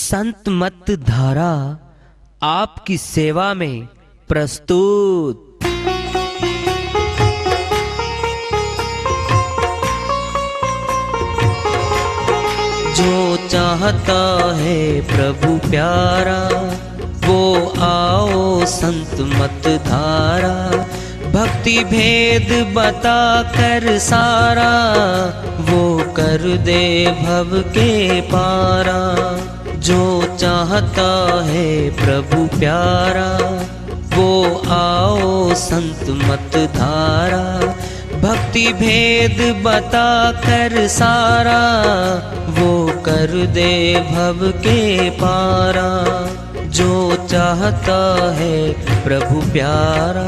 संत मत धारा आपकी सेवा में प्रस्तुत। जो चाहता है प्रभु प्यारा वो आओ संत मत धारा। भक्ति भेद बता कर सारा वो कर दे भव के पारा। जो चाहता है प्रभु प्यारा वो आओ संत मत धारा। भक्ति भेद बता कर सारा वो कर दे भव के पारा। जो चाहता है प्रभु प्यारा।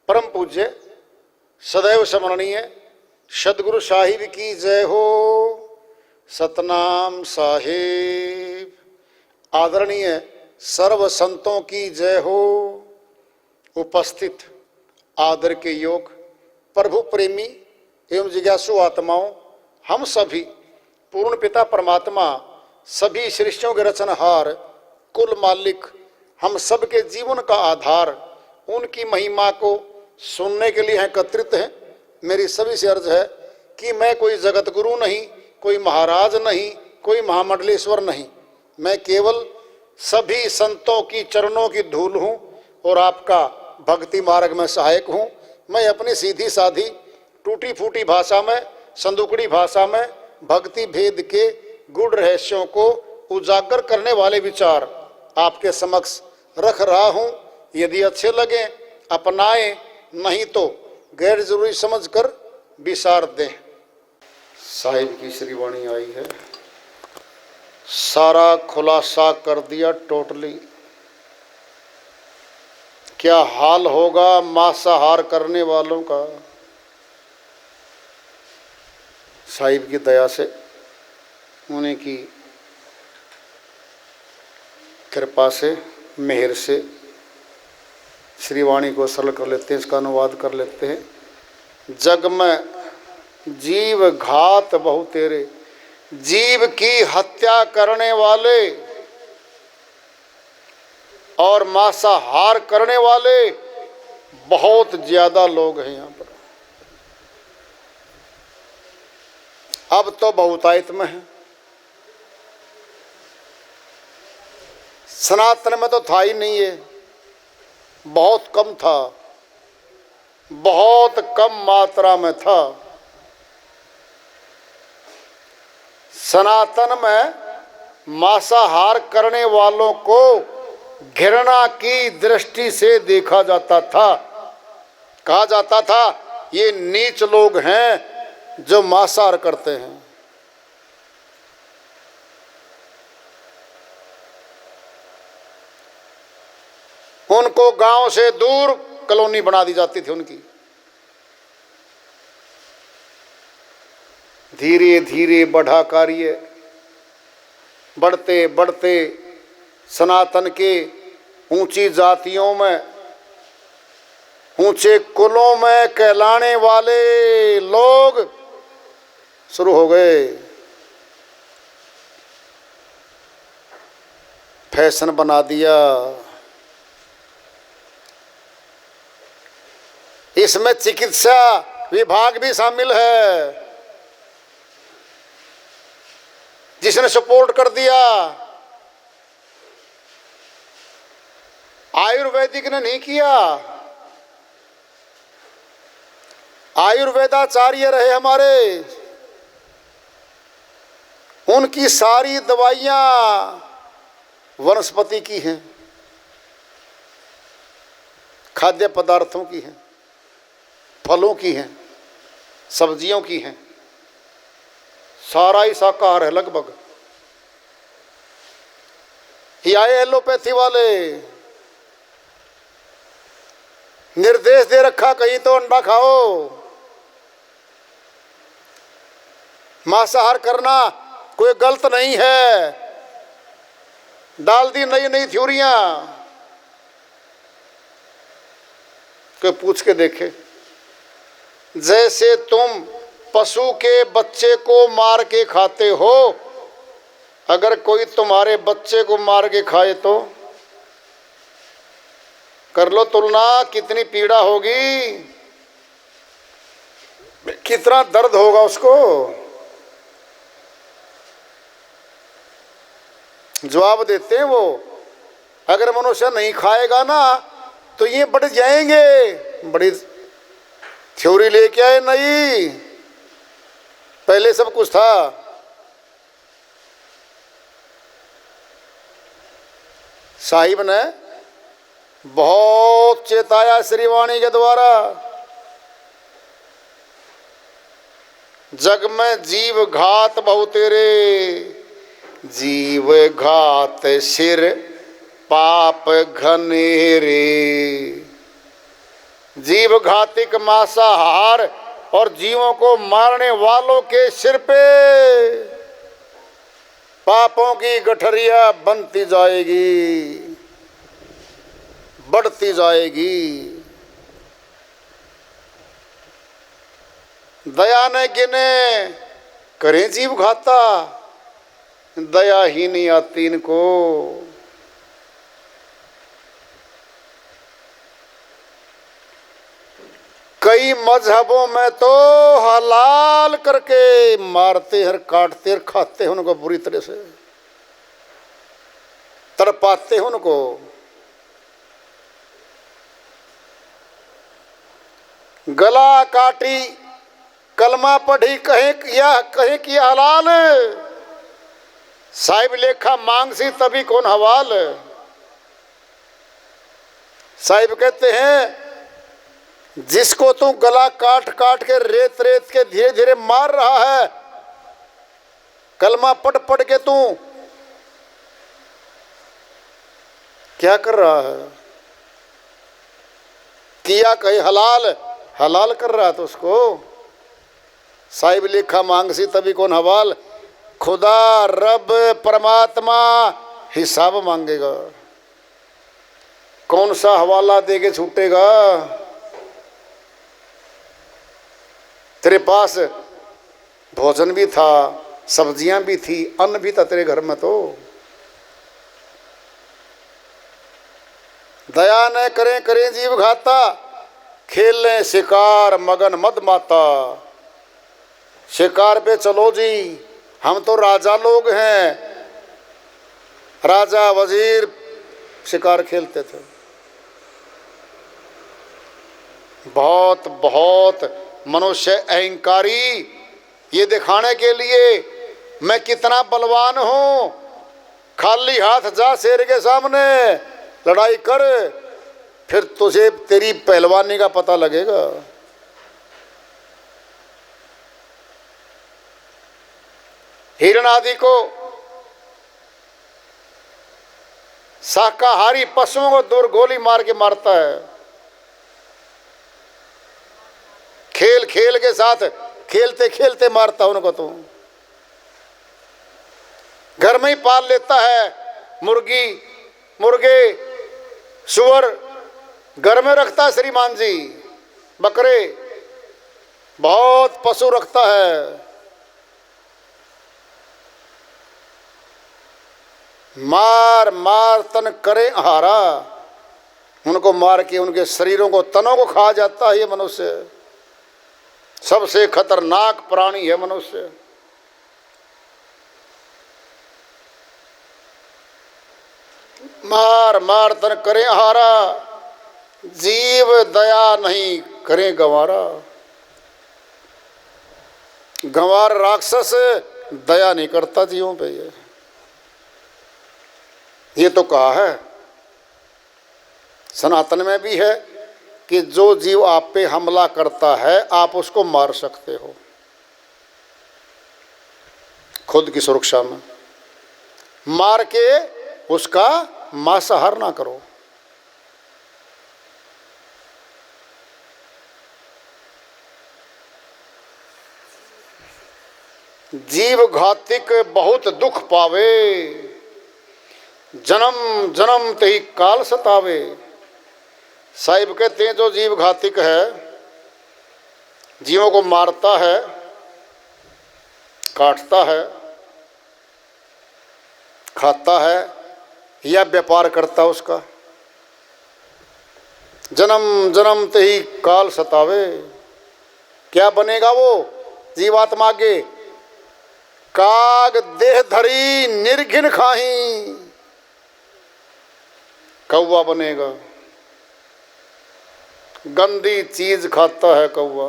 परम पूज्य सदैव स्मरणीय सदगुरु साहिब की जय हो। सतनाम साहिब। आदरणीय सर्व संतों की जय हो। उपस्थित आदर के योग प्रभु प्रेमी एवं जिज्ञासु आत्माओं, हम सभी पूर्ण पिता परमात्मा सभी सृष्टियों के रचनहार कुल मालिक हम सबके जीवन का आधार उनकी महिमा को सुनने के लिए एकत्रित हैं। मेरी सभी से अर्ज है कि मैं कोई जगत गुरु नहीं, कोई महाराज नहीं, कोई महामंडलेश्वर नहीं। मैं केवल सभी संतों की चरणों की धूल हूँ और आपका भक्ति मार्ग में सहायक हूँ। मैं अपनी सीधी साधी टूटी फूटी भाषा में, संदुकड़ी भाषा में भक्ति भेद के गूढ़ रहस्यों को उजागर करने वाले विचार आपके समक्ष रख रहा हूँ। यदि अच्छे लगे अपनाएं, नहीं तो गैर जरूरी समझकर विसार दें। साहिब की श्री वाणी आई है। सारा खुलासा कर दिया टोटली। क्या हाल होगा मांसाहार करने वालों का। साहिब की दया से, उन्हीं की कृपा से, मेहर से श्रीवाणी को सरल कर लेते हैं, इसका अनुवाद कर लेते हैं। जग में जीव घात बहु तेरे, जीव की हत्या करने वाले और मांसाहार करने वाले बहुत ज्यादा लोग हैं यहाँ पर। अब तो बहुतायत में है। सनातन में तो था ही नहीं है, बहुत कम था, बहुत कम मात्रा में था। सनातन में मांसाहार करने वालों को घृणा की दृष्टि से देखा जाता था। कहा जाता था ये नीच लोग हैं जो मांसाहार करते हैं। उनको गांव से दूर कॉलोनी बना दी जाती थी उनकी। धीरे धीरे बढ़ा कार्य, बढ़ते बढ़ते सनातन के ऊंची जातियों में, ऊंचे कुलों में कहलाने वाले लोग शुरू हो गए। फैशन बना दिया। इसमें चिकित्सा विभाग भी शामिल है, जिसने सपोर्ट कर दिया। आयुर्वेदिक ने नहीं किया। आयुर्वेदाचार्य रहे हमारे, उनकी सारी दवाइयां वनस्पति की हैं, खाद्य पदार्थों की हैं, फलों की हैं, सब्जियों की हैं। सारा ही शाकाहार है लगभग। ये आए एलोपैथी वाले, निर्देश दे रखा कहीं तो अंडा खाओ, मांसाहार करना कोई गलत नहीं है, डाल दी नई नई थ्योरियां। कोई पूछ के देखे, जैसे तुम पशु के बच्चे को मार के खाते हो, अगर कोई तुम्हारे बच्चे को मार के खाए तो कर लो तुलना, कितनी पीड़ा होगी, कितना दर्द होगा उसको। जवाब देते हैं वो, अगर मनुष्य नहीं खाएगा ना तो ये बढ़ जाएंगे। बड़ी थ्योरी लेके आए नहीं, पहले सब कुछ था। साहिब ने बहुत चेताया श्रीवाणी के द्वारा, जग में जीव घात बहु तेरे, जीव घात सिर पाप घनेरे। जीव घातिक मांसाहार और जीवों को मारने वालों के सिर पे पापों की गठरिया बनती जाएगी, बढ़ती जाएगी। दया न गिने करें जीव घाता, दया ही नहीं आती इनको। कई मजहबों में तो हलाल करके मारते हैं, काटते हैं, खाते हैं उनको, बुरी तरह से तड़पाते हैं उनको। गला काटी, कलमा पढ़ी, कहे कि हलाल, साहिब लेखा मांग सी तभी कौन हवाल। साहिब कहते हैं, जिसको तू गला काट काट के रेत रेत के धीरे धीरे मार रहा है, कलमा पढ़ पढ़ के तू क्या कर रहा है? किया कहीं हलाल, हलाल कर रहा था उसको। साहिब लिखा मांग सी तभी कौन हवाल। खुदा रब परमात्मा हिसाब मांगेगा, कौन सा हवाला दे के छूटेगा। तेरे पास भोजन भी था, सब्जियां भी थी, अन्न भी था तेरे घर में, तो दया न करें करें जीव घाता, खेल लें शिकार मगन मद माता। शिकार पे चलो जी, हम तो राजा लोग हैं, राजा वजीर शिकार खेलते थे। बहुत बहुत मनुष्य अहंकारी, ये दिखाने के लिए मैं कितना बलवान हूं, खाली हाथ जा शेर के सामने लड़ाई कर, फिर तुझे तेरी पहलवानी का पता लगेगा। हिरण आदि को, शाकाहारी पशुओं को दूर गोली मार के मारता है। खेल खेल के साथ खेलते खेलते मारता उनको। तो घर में ही पाल लेता है, मुर्गी मुर्गे सुअर घर में रखता है श्रीमान जी, बकरे बहुत पशु रखता है। मार मार तन करे आहारा, उनको मार के उनके शरीरों को, तनों को खा जाता है ये मनुष्य। सबसे खतरनाक प्राणी है मनुष्य। मार मार तन करे आहारा, जीव दया नहीं करे गंवारा। गंवार राक्षस दया नहीं करता जीवों पे। ये तो कहा है, सनातन में भी है कि जो जीव आप पे हमला करता है आप उसको मार सकते हो खुद की सुरक्षा में, मार के उसका मांसाहार ना करो। जीव घातिक बहुत दुख पावे, जन्म जन्म ते ही काल सतावे। साहिब कहते हैं जो जीव घातिक है, जीवों को मारता है, काटता है, खाता है या व्यापार करता है, उसका जन्म जन्म ते ही काल सतावे। क्या बनेगा वो जीवात्मा के? काग देह धरी निर्घिन खाही, कौवा बनेगा। गंदी चीज खाता है कौवा,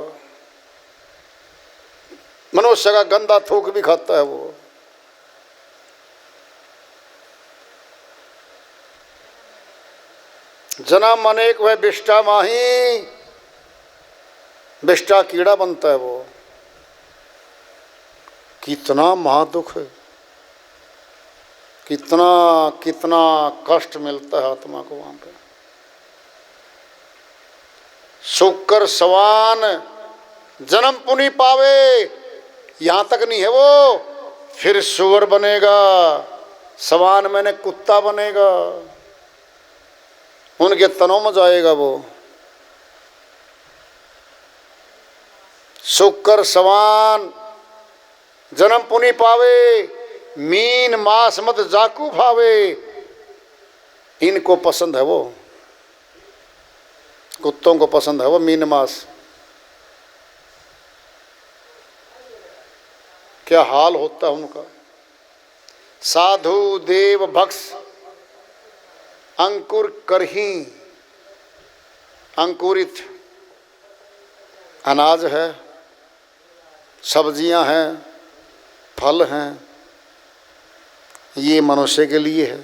मनुष्य का गंदा थूक भी खाता है वो। जन्म अनेक वह विष्टा माही, विष्टा कीड़ा बनता है वो। कितना महादुख है, कितना कितना कष्ट मिलता है आत्मा को वहां पे। शुक्र सवान जन्म पुनि पावे, यहां तक नहीं है वो, फिर सुअर बनेगा। सवान मैंने कुत्ता बनेगा, उनके तनों में जाएगा वो। शुक्र सवान जन्म पुनि पावे, मीन मांस मत जाकू भावे। इनको पसंद है वो, कुत्तों को पसंद है वो मीन मांस। क्या हाल होता है उनका। साधु देव भक्ष अंकुर करही, अंकुरित अनाज है, सब्जियां हैं, फल हैं, ये मनुष्य के लिए है।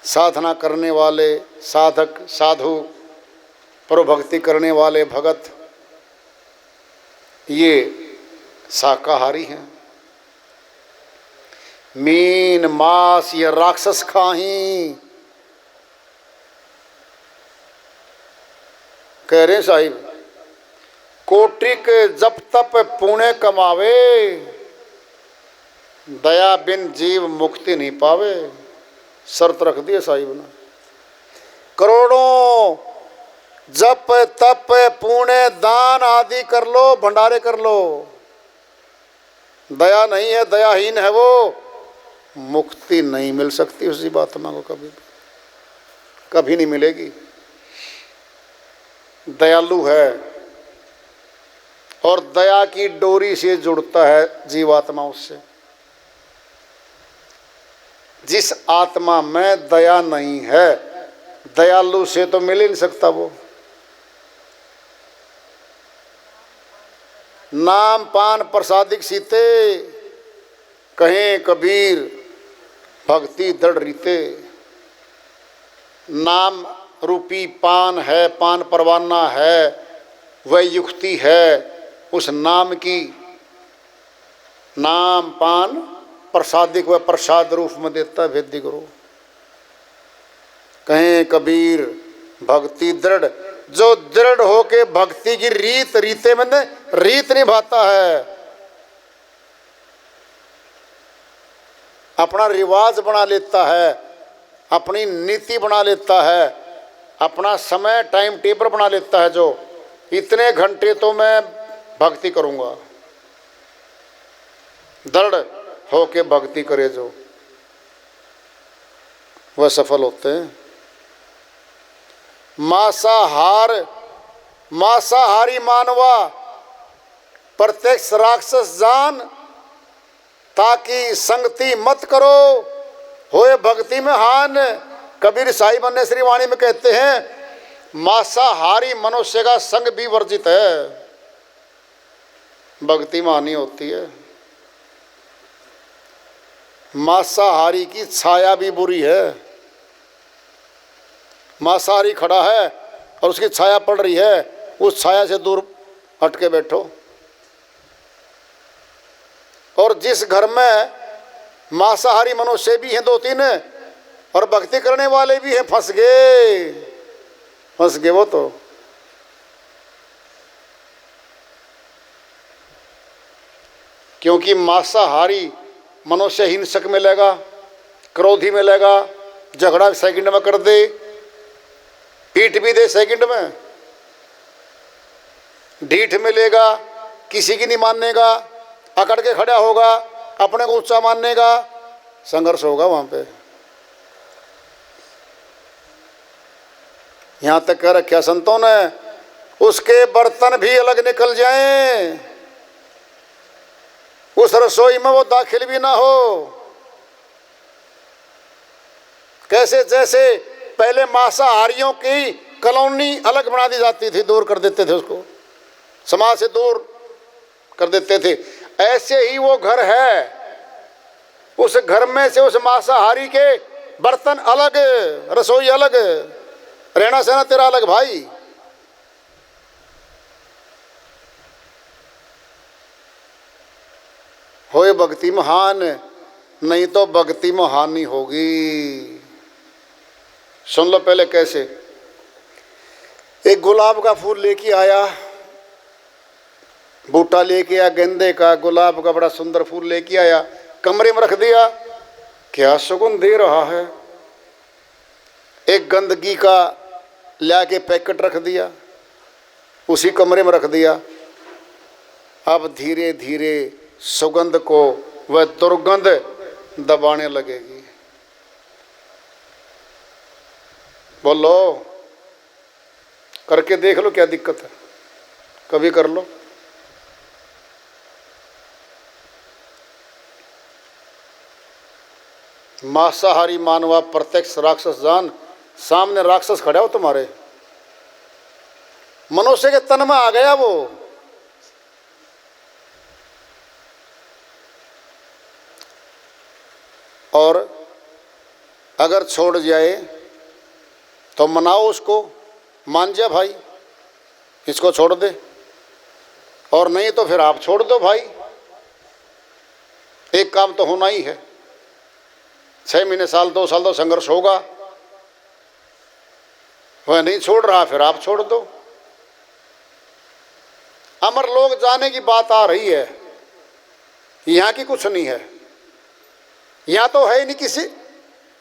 साधना करने वाले साधक साधु, प्रभक्ति करने वाले भगत, ये शाकाहारी हैं। मीन मांस ये राक्षस खाही। कह रहे साहिब, कोटिक जप तप पुण्य कमावे, दया बिन जीव मुक्ति नहीं पावे। शर्त रख दी साहिब ने। करोड़ों जप तप पुण्य दान आदि कर लो, भंडारे कर लो, दया नहीं है, दयाहीन है वो, मुक्ति नहीं मिल सकती उस जीवात्मा को कभी भी, कभी नहीं मिलेगी। दयालु है और दया की डोरी से जुड़ता है जीवात्मा उससे। जिस आत्मा में दया नहीं है, दयालु से तो मिल ही नहीं सकता वो। नाम पान प्रसादिक सीते, कहें कबीर भक्ति दृढ़ रीते। नाम रूपी पान है, पान परवाना है, वह युक्ति है उस नाम की। नाम पान प्रसादिक वह प्रसाद रूप में देता है वेद्य गुरु। कहें कबीर भक्ति दृढ़, जो दृढ़ होके भक्ति की रीते में रीत निभाता है, अपना रिवाज बना लेता है, अपनी नीति बना लेता है, अपना समय टाइम टेबल बना लेता है। जो इतने घंटे तो मैं भक्ति करूंगा, दृढ़ होके भक्ति करे जो, वह सफल होते हैं। मांसाहारी मानवा प्रत्यक्ष राक्षस जान, ताकि संगति मत करो होए भक्ति में हान। कबीर साहिब अन्य श्री वाणी में कहते हैं मांसाहारी मनुष्य का संग भी वर्जित है, भक्ति में हानि होती है। मांसाहारी की छाया भी बुरी है। मांसाहारी खड़ा है और उसकी छाया पड़ रही है, उस छाया से दूर हट के बैठो। और जिस घर में मांसाहारी मनुष्य भी हैं 2-3 और भक्ति करने वाले भी हैं। फंस गए वो तो। क्योंकि मांसाहारी मनुष्य हिंसक में लेगा, क्रोधी में लेगा, झगड़ा सेकंड में कर दे, पीट भी दे सेकंड में, ढीठ में लेगा, किसी की नहीं मानेगा, अकड़ के खड़ा होगा, अपने को ऊंचा मानेगा, संघर्ष होगा वहां पे। यहां तक कह रखा संतों ने, उसके बर्तन भी अलग निकल जाएं, उस रसोई में वो दाखिल भी ना हो। कैसे? जैसे पहले मांसाहारियों की कॉलोनी अलग बना दी जाती थी, दूर कर देते थे उसको, समाज से दूर कर देते थे, ऐसे ही वो घर है, उस घर में से उस मांसाहारी के बर्तन अलग, रसोई अलग, रहना सहना तेरा अलग भाई। होए भक्ति महान, नहीं तो भक्ति महानी होगी। सुन लो पहले कैसे। एक गुलाब का फूल लेके आया, बूटा लेके आया गेंदे का, गुलाब का बड़ा सुंदर फूल लेके आया, कमरे में रख दिया। क्या सुगंध दे रहा है। एक गंदगी का लाके पैकेट रख दिया, उसी कमरे में रख दिया। अब धीरे धीरे सुगंध को वह दुर्गंध दबाने लगेगी। बोलो, करके देख लो क्या दिक्कत है, कभी कर लो। मांसाहारी मानवा प्रत्यक्ष राक्षस जान, सामने राक्षस खड़ा हो तुम्हारे, मनुष्य के तन में आ गया वो। और अगर छोड़ जाए तो मनाओ उसको, मान जा भाई इसको छोड़ दे, और नहीं तो फिर आप छोड़ दो भाई। एक काम तो होना ही है, 6 महीने साल 2 साल तो संघर्ष होगा। वह नहीं छोड़ रहा, फिर आप छोड़ दो। अमर लोग जाने की बात आ रही है, यहाँ की कुछ नहीं है। यहाँ तो है ही नहीं किसी,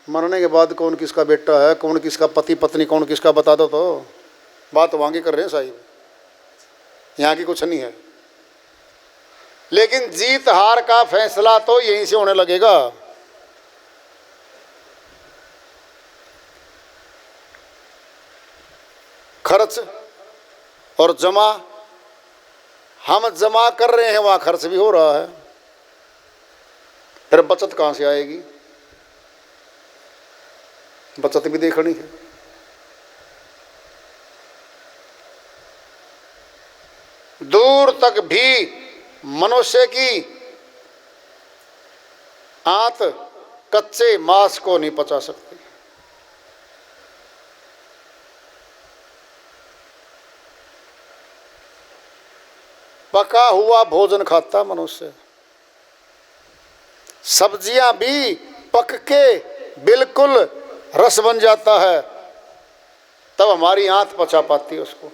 मरने के बाद कौन किसका बेटा है, कौन किसका पति पत्नी, कौन किसका बता दो तो बात वांगी कर रहे हैं साहिब। यहाँ की कुछ नहीं है, लेकिन जीत हार का फैसला तो यहीं से होने लगेगा। खर्च और जमा, हम जमा कर रहे हैं, वहां खर्च भी हो रहा है, फिर बचत कहां से आएगी? बचत भी देखनी है। दूर तक भी मनुष्य की आंत कच्चे मांस को नहीं पचा सकती। पका हुआ भोजन खाता मनुष्य, सब्जियां भी पक के बिल्कुल रस बन जाता है, तब हमारी आंत पचा पाती है उसको।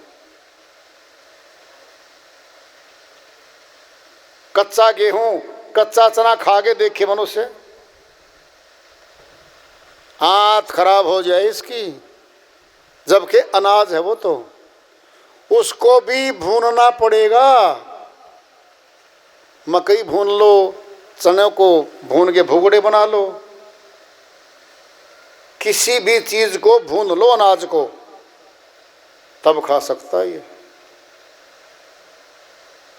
कच्चा गेहूं, कच्चा चना खा के देखे मनुष्य, आंत खराब हो जाए इसकी। जबकि अनाज है वो तो, उसको भी भूनना पड़ेगा। मकई भून लो, चने को भून के भुगड़े बना लो, किसी भी चीज को भून लो अनाज को, तब खा सकता है ये।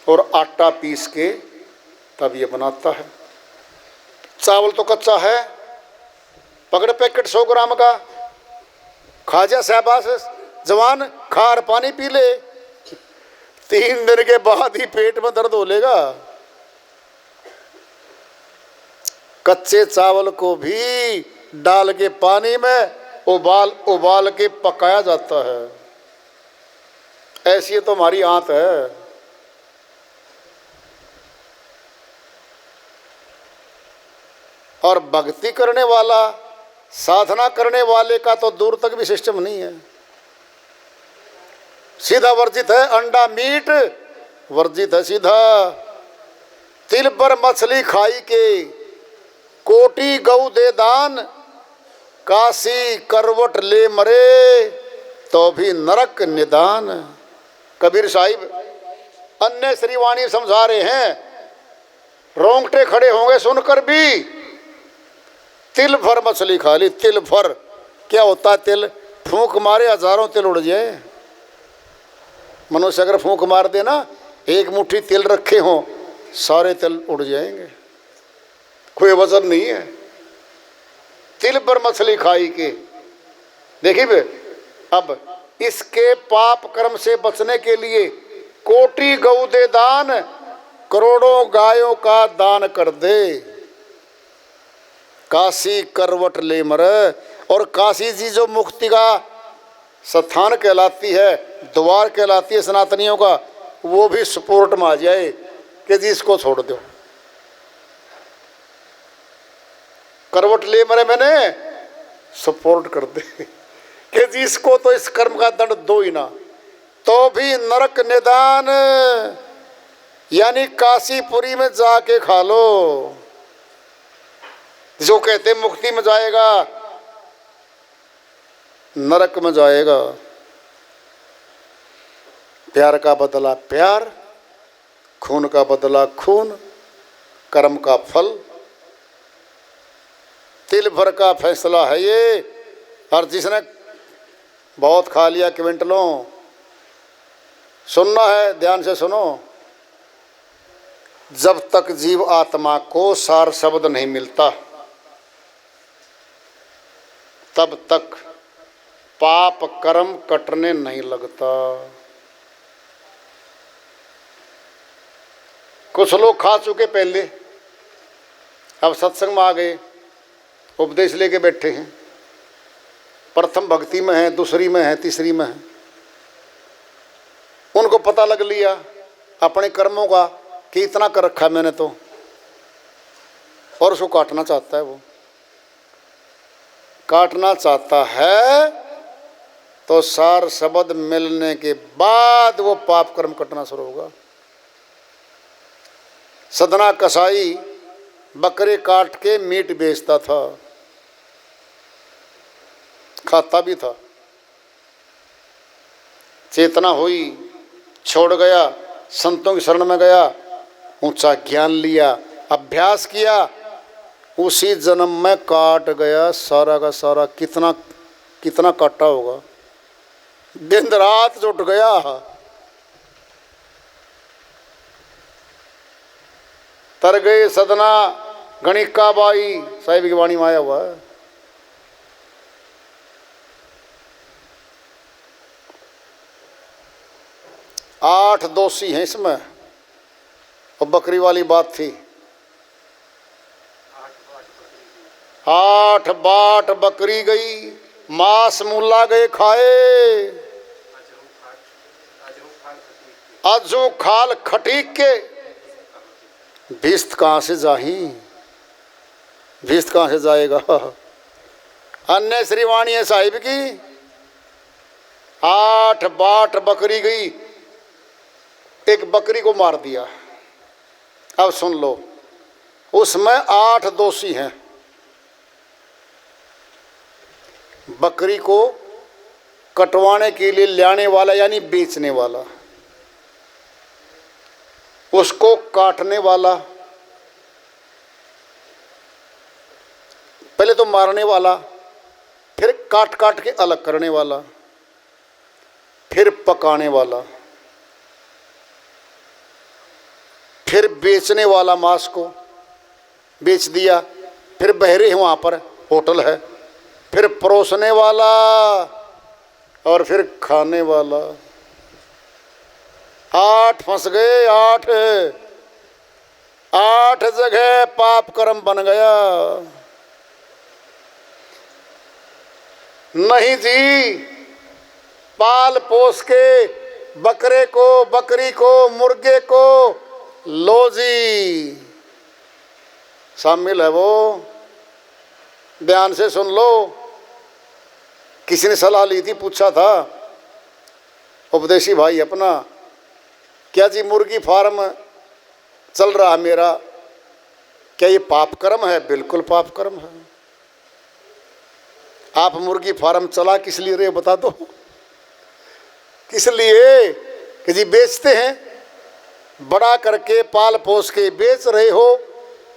और आटा पीस के तब ये बनाता है। चावल तो कच्चा है, पकड़ पैकेट 100 ग्राम का, खा जा शाबाश जवान, खा और पानी पी ले, 3 दिन के बाद ही पेट में दर्द हो लेगा। कच्चे चावल को भी डाल के पानी में उबाल के पकाया जाता है। ऐसी तो हमारी आंत है। और भक्ति करने वाला, साधना करने वाले का तो दूर तक भी सिस्टम नहीं है। सीधा वर्जित है, अंडा मीट वर्जित है सीधा। तिल पर मछली खाई के, कोटि गऊ दे दान, काशी करवट ले मरे, तो भी नरक निदान। कबीर साहिब अन्य श्रीवाणी समझा रहे हैं, रोंगटे खड़े होंगे सुनकर भी। तिल भर मछली खा ली, तिल भर क्या होता है तिल? फूंक मारे हजारों तिल उड़ जाए। मनुष्य अगर फूंक मार दे ना, एक मुट्ठी तिल रखे हों, सारे तिल उड़ जाएंगे, कोई वजन नहीं है। तिल पर मछली खाई के, देखिए बे, अब इसके पाप कर्म से बचने के लिए कोटि गऊ दे दान, करोड़ों गायों का दान कर दे। काशी करवट ले मरे, और काशी जी जो मुक्ति का स्थान कहलाती है, द्वार कहलाती है सनातनियों का, वो भी सपोर्ट में आ जाए कि जी इसको छोड़ दो। करवट ले मरे मैंने सपोर्ट कर दे कि जी इसको तो इस कर्म का दंड दो ही ना, तो भी नरक निदान, यानी काशीपुरी में जाके खा लो। जो कहते मुक्ति में जाएगा, नरक में जाएगा। प्यार का बदला प्यार, खून का बदला खून, कर्म का फल, तिल भर का फैसला है ये। और जिसने बहुत खा लिया क्विंटलों, सुनना है, ध्यान से सुनो। जब तक जीव आत्मा को सार शब्द नहीं मिलता, तब तक पाप कर्म कटने नहीं लगता। कुछ लोग खा चुके पहले, अब सत्संग में आ गए, उपदेश लेके बैठे हैं, प्रथम भक्ति में है, दूसरी में है, तीसरी में है। उनको पता लग लिया अपने कर्मों का कि इतना कर रखा है मैंने तो, और उसको काटना चाहता है। वो काटना चाहता है तो सार शब्द मिलने के बाद वो पाप कर्म कटना शुरू होगा। सदना कसाई बकरे काट के मीट बेचता था, खाता भी था। चेतना हुई, छोड़ गया, संतों की शरण में गया, ऊंचा ज्ञान लिया, अभ्यास किया, उसी जन्म में काट गया सारा का सारा। कितना कितना काटा होगा, दिन रात जुट गया। तर गए सदना गणिका बाई, साहिब की वाणी में आया हुआ है। आठ दोषी हैं इसमें, और बकरी वाली बात थी। 8 बाट बकरी गई, मांस मुल्ला गए खाए, अजू खाल खटीक के, भिस्त कहाँ से जाही, भिस्त कहाँ से जाएगा। अन्य श्रीवाणी है साहिब की, 8 बाट बकरी गई, एक बकरी को मार दिया। अब सुन लो, उसमें 8 दोषी हैं। बकरी को कटवाने के लिए लाने वाला यानी बेचने वाला, उसको काटने वाला, पहले तो मारने वाला, फिर काट काट के अलग करने वाला, फिर पकाने वाला, फिर बेचने वाला, मांस को बेच दिया, फिर बहरे हैं वहाँ पर होटल है, फिर परोसने वाला, और फिर खाने वाला। 8 फंस गए, 8 जगह पाप कर्म बन गया। नहीं जी, पाल पोस के बकरे को, बकरी को, मुर्गे को लो जी, शामिल है वो। ध्यान से सुन लो। किसी ने सलाह ली थी, पूछा था उपदेशी भाई अपना, क्या जी मुर्गी फार्म चल रहा है मेरा, क्या ये पाप कर्म है? बिल्कुल पाप कर्म है। आप मुर्गी फार्म चला किस लिए रहे बता दो? किस लिए? कि जी बेचते हैं, बड़ा करके पाल पोस के बेच रहे हो,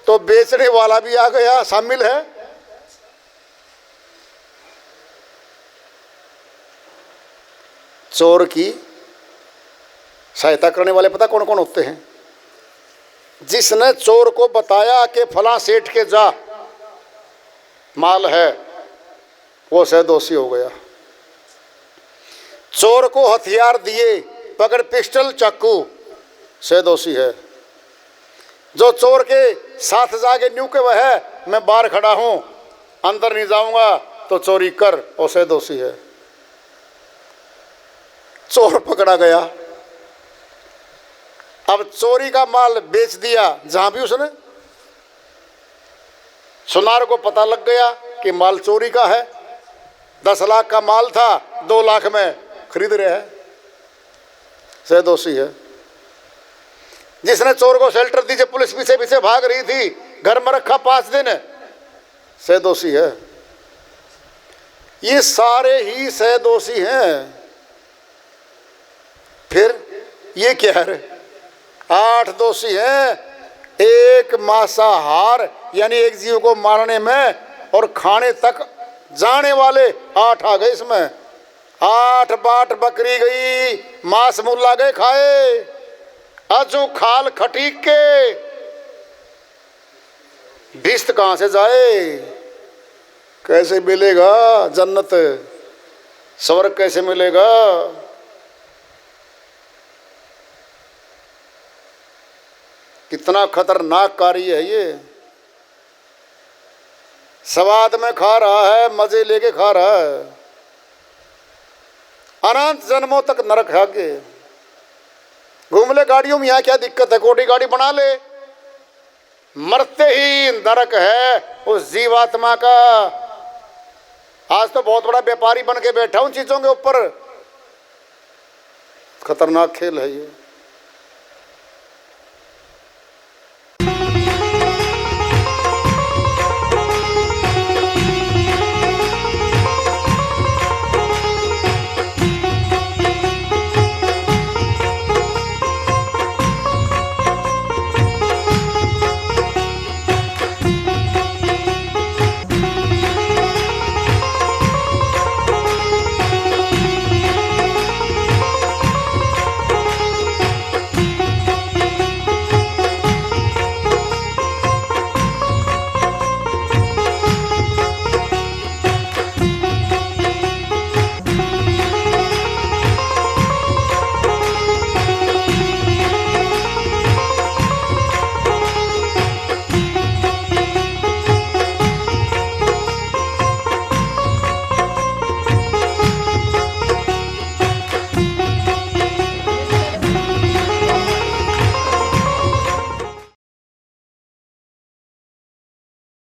तो बेचने वाला भी आ गया, शामिल है। चोर की सहायता करने वाले पता कौन कौन होते हैं? जिसने चोर को बताया कि फलां सेठ के जा माल है, वो सहदोषी हो गया। चोर को हथियार दिए, पकड़ पिस्टल चाकू, सहदोषी है। जो चोर के साथ जाके न्यू के वह है मैं बाहर खड़ा हूं, अंदर नहीं जाऊंगा तो चोरी कर, वो सहदोषी है। चोर पकड़ा गया, अब चोरी का माल बेच दिया जहां भी उसने। सुनार को पता लग गया कि माल चोरी का है, 10 लाख का माल था, 2 लाख में खरीद रहे हैं, सहदोषी है। जिसने चोर को शेल्टर दी, पुलिस पीछे पीछे भाग रही थी, घर में रखा 5 दिन, सहदोषी है। ये सारे ही सहदोषी हैं। फिर ये क्या है? 8 दोषी हैं। एक मांसाहार यानी एक जीव को मारने में और खाने तक जाने वाले 8 आ गए इसमें। 8 बाट बकरी गई, मांस मुल्ला गए खाए, अजू खाल खटीक के, भिस्त कहां से जाए? कैसे मिलेगा जन्नत, स्वर्ग कैसे मिलेगा? कितना खतरनाक कार्य है ये। स्वाद में खा रहा है, मजे लेके खा रहा है, अनंत जन्मों तक नरक है आगे। घूम ले गाड़ियों में, यहाँ क्या दिक्कत है? कोटी गाड़ी बना ले, मरते ही नरक है उस जीवात्मा का। आज तो बहुत बड़ा व्यापारी बन के बैठा उन चीजों के ऊपर। खतरनाक खेल है ये।